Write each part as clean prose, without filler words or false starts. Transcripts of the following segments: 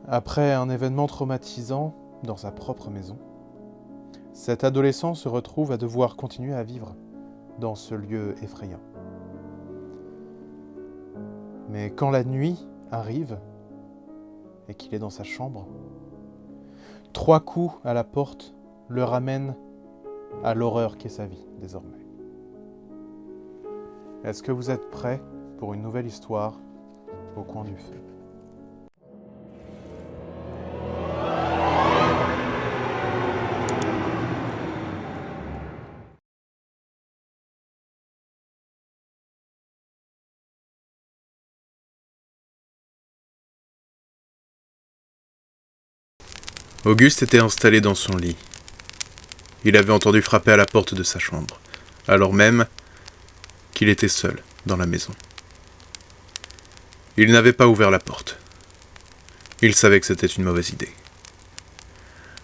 Après un événement traumatisant dans sa propre maison, cet adolescent se retrouve à devoir continuer à vivre dans ce lieu effrayant. Mais quand la nuit arrive et qu'il est dans sa chambre, 3 coups à la porte le ramènent à l'horreur qu'est sa vie désormais. Est-ce que vous êtes prêts pour une nouvelle histoire au coin du feu ? Auguste était installé dans son lit. Il avait entendu frapper à la porte de sa chambre, alors même qu'il était seul dans la maison. Il n'avait pas ouvert la porte. Il savait que c'était une mauvaise idée.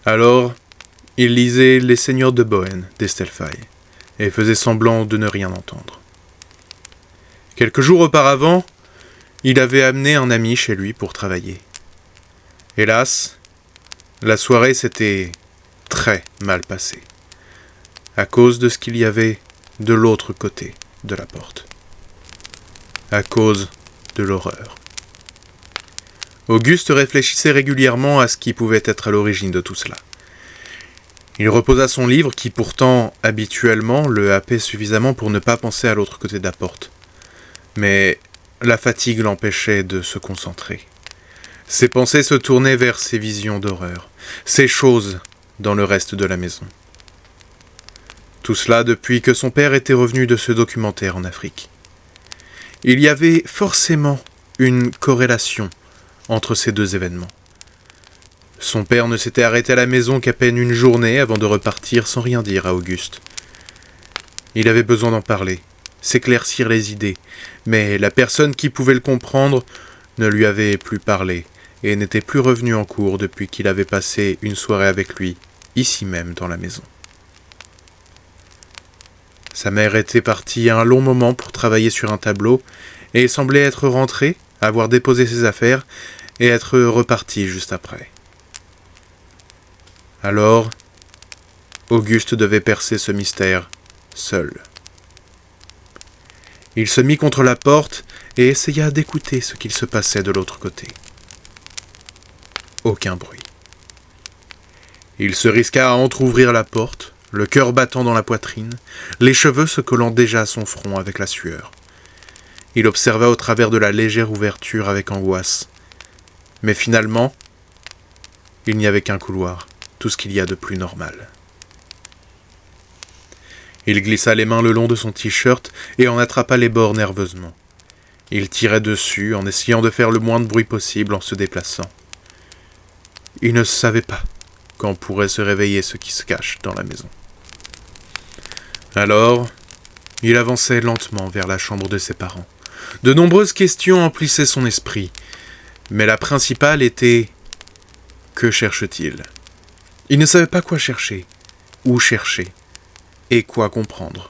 Alors, il lisait Les Seigneurs de Bohême d'Estelle Faye et faisait semblant de ne rien entendre. Quelques jours auparavant, il avait amené un ami chez lui pour travailler. Hélas, la soirée s'était très mal passée, à cause de ce qu'il y avait de l'autre côté de la porte, à cause de l'horreur. Auguste réfléchissait régulièrement à ce qui pouvait être à l'origine de tout cela. Il reposa son livre qui pourtant, habituellement, le happait suffisamment pour ne pas penser à l'autre côté de la porte. Mais la fatigue l'empêchait de se concentrer. Ses pensées se tournaient vers ces visions d'horreur, ces choses dans le reste de la maison. Tout cela depuis que son père était revenu de ce documentaire en Afrique. Il y avait forcément une corrélation entre ces deux événements. Son père ne s'était arrêté à la maison qu'à peine une journée avant de repartir sans rien dire à Auguste. Il avait besoin d'en parler, s'éclaircir les idées, mais la personne qui pouvait le comprendre ne lui avait plus parlé et n'était plus revenu en cours depuis qu'il avait passé une soirée avec lui, ici même dans la maison. Sa mère était partie un long moment pour travailler sur un tableau et semblait être rentrée, avoir déposé ses affaires et être repartie juste après. Alors, Auguste devait percer ce mystère seul. Il se mit contre la porte et essaya d'écouter ce qu'il se passait de l'autre côté. Aucun bruit. Il se risqua à entr'ouvrir la porte, le cœur battant dans la poitrine, les cheveux se collant déjà à son front avec la sueur. Il observa au travers de la légère ouverture avec angoisse. Mais finalement, il n'y avait qu'un couloir, tout ce qu'il y a de plus normal. Il glissa les mains le long de son t-shirt et en attrapa les bords nerveusement. Il tirait dessus en essayant de faire le moins de bruit possible en se déplaçant. Il ne savait pas quand pourrait se réveiller ce qui se cache dans la maison. Alors, il avançait lentement vers la chambre de ses parents. De nombreuses questions emplissaient son esprit, mais la principale était « Que cherche-t-il » Il ne savait pas quoi chercher, où chercher, et quoi comprendre.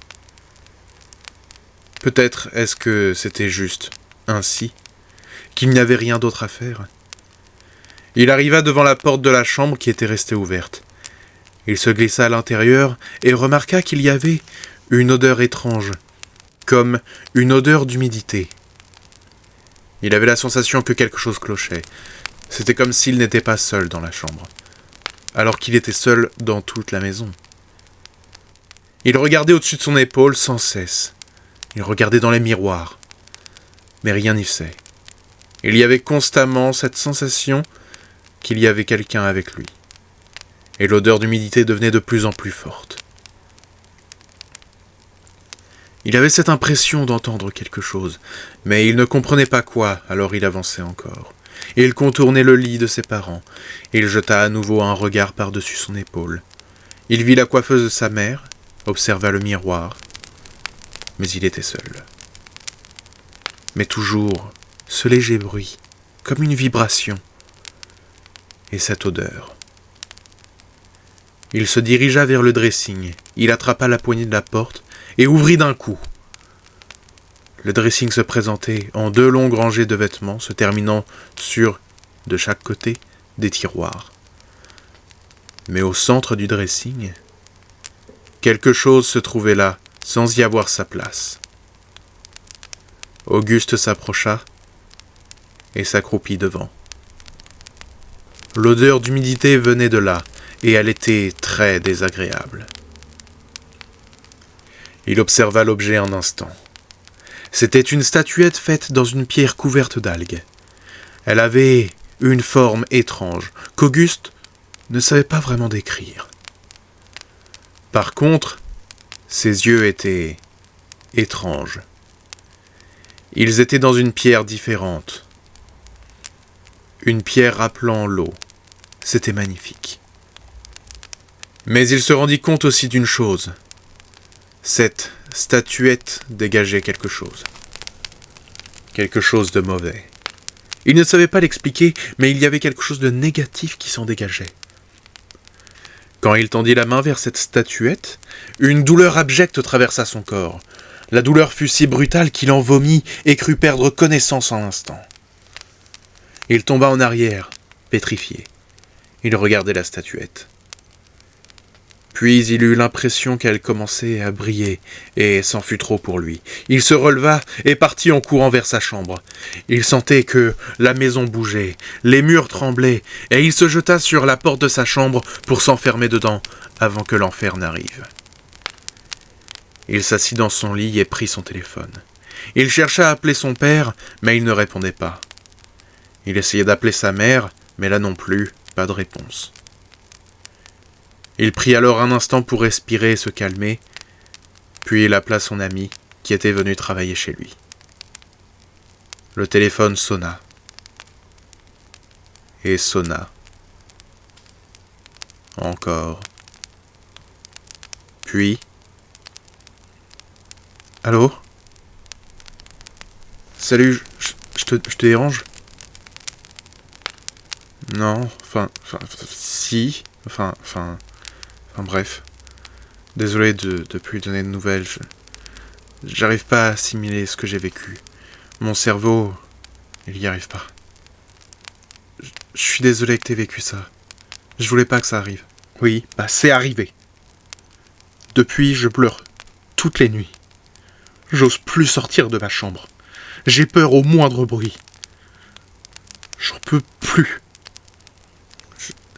Peut-être est-ce que c'était juste ainsi, qu'il n'y avait rien d'autre à faire. Il arriva devant la porte de la chambre qui était restée ouverte. Il se glissa à l'intérieur et remarqua qu'il y avait une odeur étrange, comme une odeur d'humidité. Il avait la sensation que quelque chose clochait. C'était comme s'il n'était pas seul dans la chambre, alors qu'il était seul dans toute la maison. Il regardait au-dessus de son épaule sans cesse. Il regardait dans les miroirs, mais rien n'y faisait. Il y avait constamment cette sensation qu'il y avait quelqu'un avec lui. Et l'odeur d'humidité devenait de plus en plus forte. Il avait cette impression d'entendre quelque chose, mais il ne comprenait pas quoi, alors il avançait encore. Il contournait le lit de ses parents. Il jeta à nouveau un regard par-dessus son épaule. Il vit la coiffeuse de sa mère, observa le miroir, mais il était seul. Mais toujours ce léger bruit, comme une vibration, et cette odeur. Il se dirigea vers le dressing, il attrapa la poignée de la porte et ouvrit d'un coup. Le dressing se présentait en 2 longues rangées de vêtements, se terminant sur, de chaque côté, des tiroirs. Mais au centre du dressing, quelque chose se trouvait là, sans y avoir sa place. Auguste s'approcha et s'accroupit devant. L'odeur d'humidité venait de là, et elle était très désagréable. Il observa l'objet un instant. C'était une statuette faite dans une pierre couverte d'algues. Elle avait une forme étrange qu'Auguste ne savait pas vraiment décrire. Par contre, ses yeux étaient étranges. Ils étaient dans une pierre différente. Une pierre rappelant l'eau. C'était magnifique. Mais il se rendit compte aussi d'une chose. Cette statuette dégageait quelque chose. Quelque chose de mauvais. Il ne savait pas l'expliquer, mais il y avait quelque chose de négatif qui s'en dégageait. Quand il tendit la main vers cette statuette, une douleur abjecte traversa son corps. La douleur fut si brutale qu'il en vomit et crut perdre connaissance en un instant. Il tomba en arrière, pétrifié. Il regardait la statuette. Puis il eut l'impression qu'elle commençait à briller, et c'en fut trop pour lui. Il se releva et partit en courant vers sa chambre. Il sentait que la maison bougeait, les murs tremblaient, et il se jeta sur la porte de sa chambre pour s'enfermer dedans avant que l'enfer n'arrive. Il s'assit dans son lit et prit son téléphone. Il chercha à appeler son père, mais il ne répondait pas. Il essayait d'appeler sa mère, mais là non plus, pas de réponse. Il prit alors un instant pour respirer et se calmer, puis il appela son ami qui était venu travailler chez lui. Le téléphone sonna. Et sonna. Encore. Puis... Allô? Salut, je te dérange? Non, si, bref. Désolé de plus donner de nouvelles, j'arrive pas à assimiler ce que j'ai vécu. Mon cerveau, il y arrive pas. Je suis désolé que t'aies vécu ça. Je voulais pas que ça arrive. Oui, c'est arrivé. Depuis, je pleure toutes les nuits. J'ose plus sortir de ma chambre. J'ai peur au moindre bruit. J'en peux plus.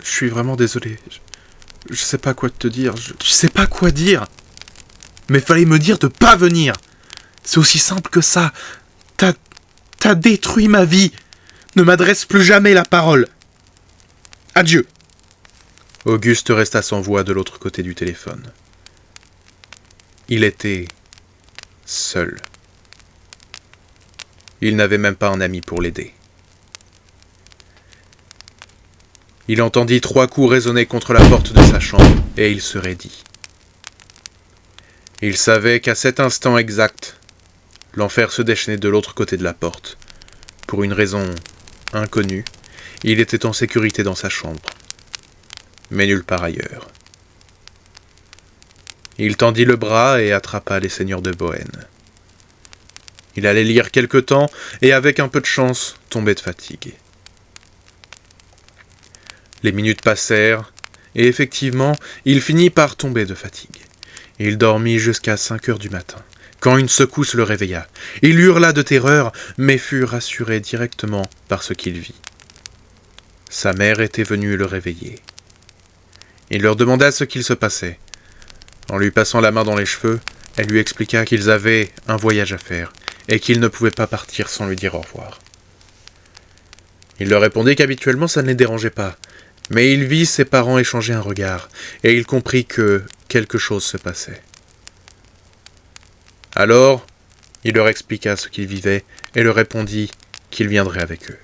Je suis vraiment désolé. Je sais pas quoi te dire. Je sais pas quoi dire. Mais fallait me dire de pas venir. C'est aussi simple que ça. T'as détruit ma vie. Ne m'adresse plus jamais la parole. Adieu. Auguste resta sans voix de l'autre côté du téléphone. Il était seul. Il n'avait même pas un ami pour l'aider. Il entendit 3 coups résonner contre la porte de sa chambre, et il se raidit. Il savait qu'à cet instant exact, l'enfer se déchaînait de l'autre côté de la porte. Pour une raison inconnue, il était en sécurité dans sa chambre, mais nulle part ailleurs. Il tendit le bras et attrapa les Seigneurs de Bohême. Il allait lire quelque temps, et avec un peu de chance, tombait de fatigue. Les minutes passèrent, et effectivement, il finit par tomber de fatigue. Il dormit jusqu'à 5 heures du matin, quand une secousse le réveilla. Il hurla de terreur, mais fut rassuré directement par ce qu'il vit. Sa mère était venue le réveiller. Il leur demanda ce qu'il se passait. En lui passant la main dans les cheveux, elle lui expliqua qu'ils avaient un voyage à faire, et qu'ils ne pouvaient pas partir sans lui dire au revoir. Il leur répondit qu'habituellement ça ne les dérangeait pas, mais il vit ses parents échanger un regard, et il comprit que quelque chose se passait. Alors, il leur expliqua ce qu'il vivait, et leur répondit qu'il viendrait avec eux.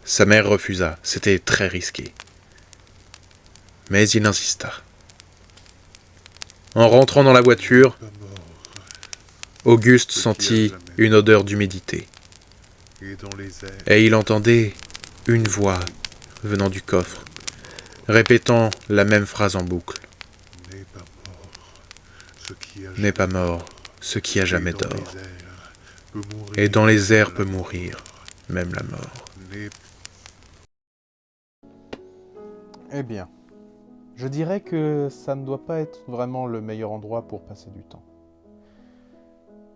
Sa mère refusa, c'était très risqué. Mais il insista. En rentrant dans la voiture, Auguste sentit une odeur d'humidité. Et il entendait une voix venant du coffre, répétant la même phrase en boucle. N'est pas mort ce qui a jamais dort. Et dans les airs peut mourir, même la mort. Eh bien, je dirais que ça ne doit pas être vraiment le meilleur endroit pour passer du temps.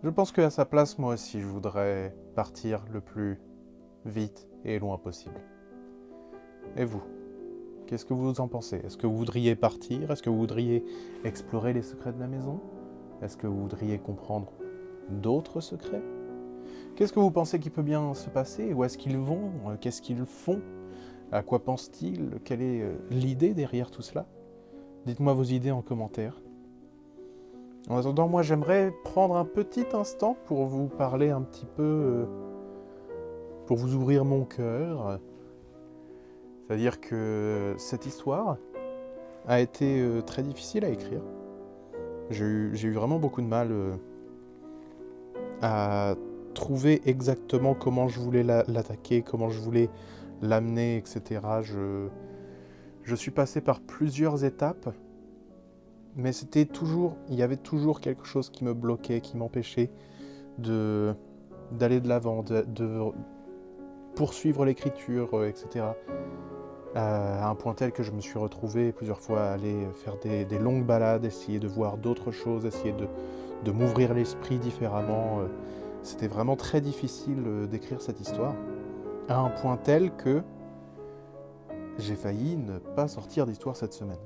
Je pense qu'à sa place, moi aussi, je voudrais partir le plus vite et loin possible. Et vous? Qu'est-ce que vous en pensez? Est-ce que vous voudriez partir? Est-ce que vous voudriez explorer les secrets de la maison? Est-ce que vous voudriez comprendre d'autres secrets? Qu'est-ce que vous pensez qui peut bien se passer? Où est-ce qu'ils vont? Qu'est-ce qu'ils font? À quoi pensent-ils? Quelle est l'idée derrière tout cela? Dites-moi vos idées en commentaire. En attendant, moi j'aimerais prendre un petit instant pour vous parler un petit peu, pour vous ouvrir mon cœur. C'est-à-dire que cette histoire a été très difficile à écrire. J'ai eu vraiment beaucoup de mal à trouver exactement comment je voulais l'attaquer, comment je voulais l'amener, etc. Je suis passé par plusieurs étapes, mais il y avait toujours quelque chose qui me bloquait, qui m'empêchait d'aller de l'avant, de poursuivre l'écriture, etc. À un point tel que je me suis retrouvé plusieurs fois à aller faire des longues balades, essayer de voir d'autres choses, essayer de m'ouvrir l'esprit différemment. C'était vraiment très difficile d'écrire cette histoire, à un point tel que j'ai failli ne pas sortir d'histoire cette semaine.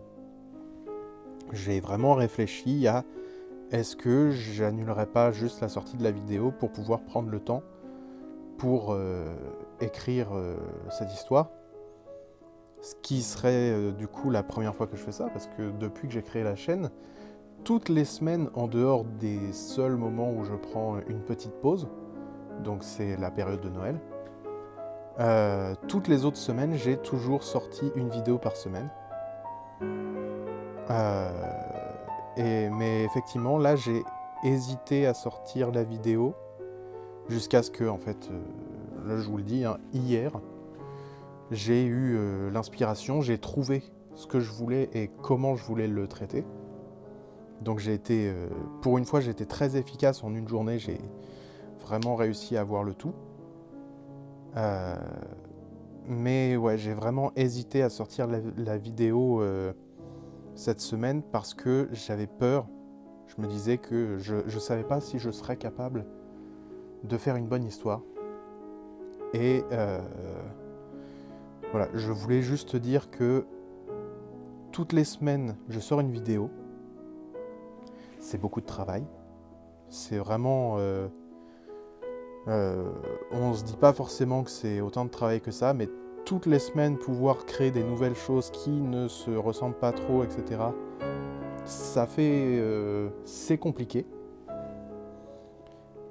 J'ai vraiment réfléchi à est-ce que j'annulerais pas juste la sortie de la vidéo pour pouvoir prendre le temps pour écrire cette histoire. Ce qui serait du coup la première fois que je fais ça, parce que depuis que j'ai créé la chaîne, toutes les semaines, en dehors des seuls moments où je prends une petite pause, donc c'est la période de Noël, toutes les autres semaines, j'ai toujours sorti une vidéo par semaine. Mais effectivement, là, j'ai hésité à sortir la vidéo jusqu'à ce que, en fait, là je vous le dis, hein, hier, j'ai eu l'inspiration, j'ai trouvé ce que je voulais et comment je voulais le traiter. Donc j'ai été, pour une fois, j'ai été très efficace en une journée, j'ai vraiment réussi à avoir le tout. Mais ouais, j'ai vraiment hésité à sortir la vidéo cette semaine parce que j'avais peur. Je me disais que je savais pas si je serais capable de faire une bonne histoire. Et voilà, je voulais juste dire que toutes les semaines, je sors une vidéo. C'est beaucoup de travail. C'est vraiment... on se dit pas forcément que c'est autant de travail que ça, mais toutes les semaines, pouvoir créer des nouvelles choses qui ne se ressemblent pas trop, etc., ça fait... c'est compliqué.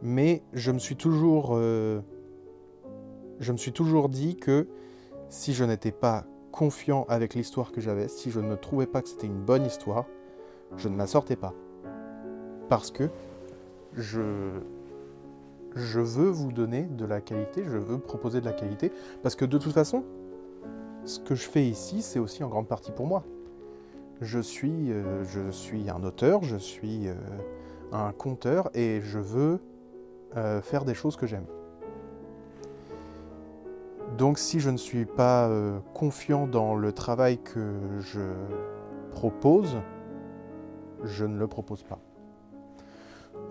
Mais je me suis toujours dit que si je n'étais pas confiant avec l'histoire que j'avais, si je ne trouvais pas que c'était une bonne histoire, je ne la sortais pas. Parce que je veux vous donner de la qualité, je veux proposer de la qualité, parce que de toute façon, ce que je fais ici, c'est aussi en grande partie pour moi. Je suis un auteur, je suis un conteur, et je veux faire des choses que j'aime. Donc si je ne suis pas confiant dans le travail que je propose, je ne le propose pas.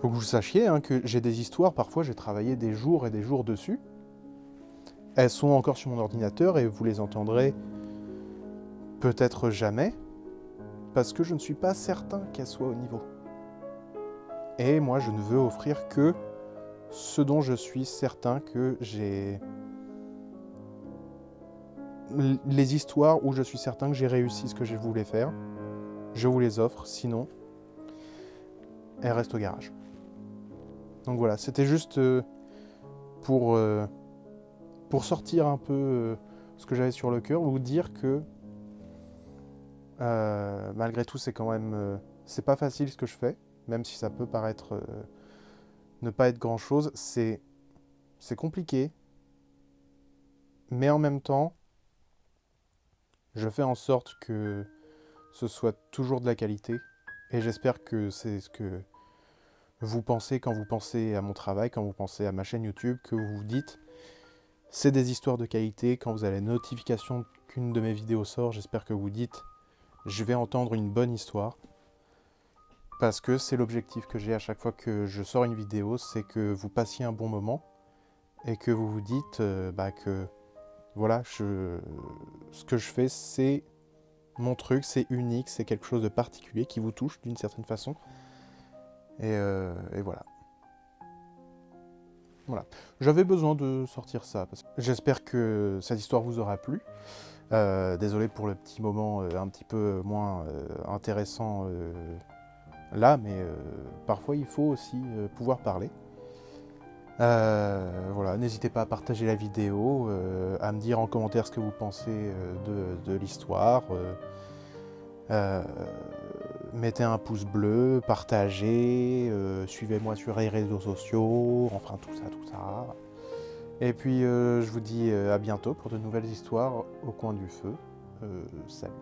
Faut que vous sachiez hein, que j'ai des histoires, parfois j'ai travaillé des jours et des jours dessus. Elles sont encore sur mon ordinateur et vous les entendrez peut-être jamais, parce que je ne suis pas certain qu'elles soient au niveau. Et moi je ne veux offrir que ce dont je suis certain que j'ai... Les histoires où je suis certain que j'ai réussi ce que je voulais faire, je vous les offre, sinon, elles restent au garage. Donc voilà, c'était juste pour sortir un peu ce que j'avais sur le cœur, vous dire que malgré tout, c'est quand même... c'est pas facile ce que je fais, même si ça peut paraître ne pas être grand-chose, c'est compliqué, mais en même temps, je fais en sorte que ce soit toujours de la qualité, et j'espère que c'est ce que vous pensez quand vous pensez à mon travail, quand vous pensez à ma chaîne YouTube, que vous vous dites, c'est des histoires de qualité, quand vous avez la notification qu'une de mes vidéos sort, j'espère que vous dites « Je vais entendre une bonne histoire ». Parce que c'est l'objectif que j'ai à chaque fois que je sors une vidéo, c'est que vous passiez un bon moment et que vous vous dites que voilà, ce que je fais, c'est mon truc, c'est unique, c'est quelque chose de particulier qui vous touche d'une certaine façon. Et voilà. Voilà. J'avais besoin de sortir ça. J'espère que cette histoire vous aura plu. Désolé pour le petit moment un petit peu moins intéressant là, mais parfois il faut aussi pouvoir parler. Voilà, n'hésitez pas à partager la vidéo, à me dire en commentaire ce que vous pensez de l'histoire. Mettez un pouce bleu, partagez, suivez-moi sur les réseaux sociaux, enfin tout ça. Et puis je vous dis à bientôt pour de nouvelles histoires au coin du feu. Salut.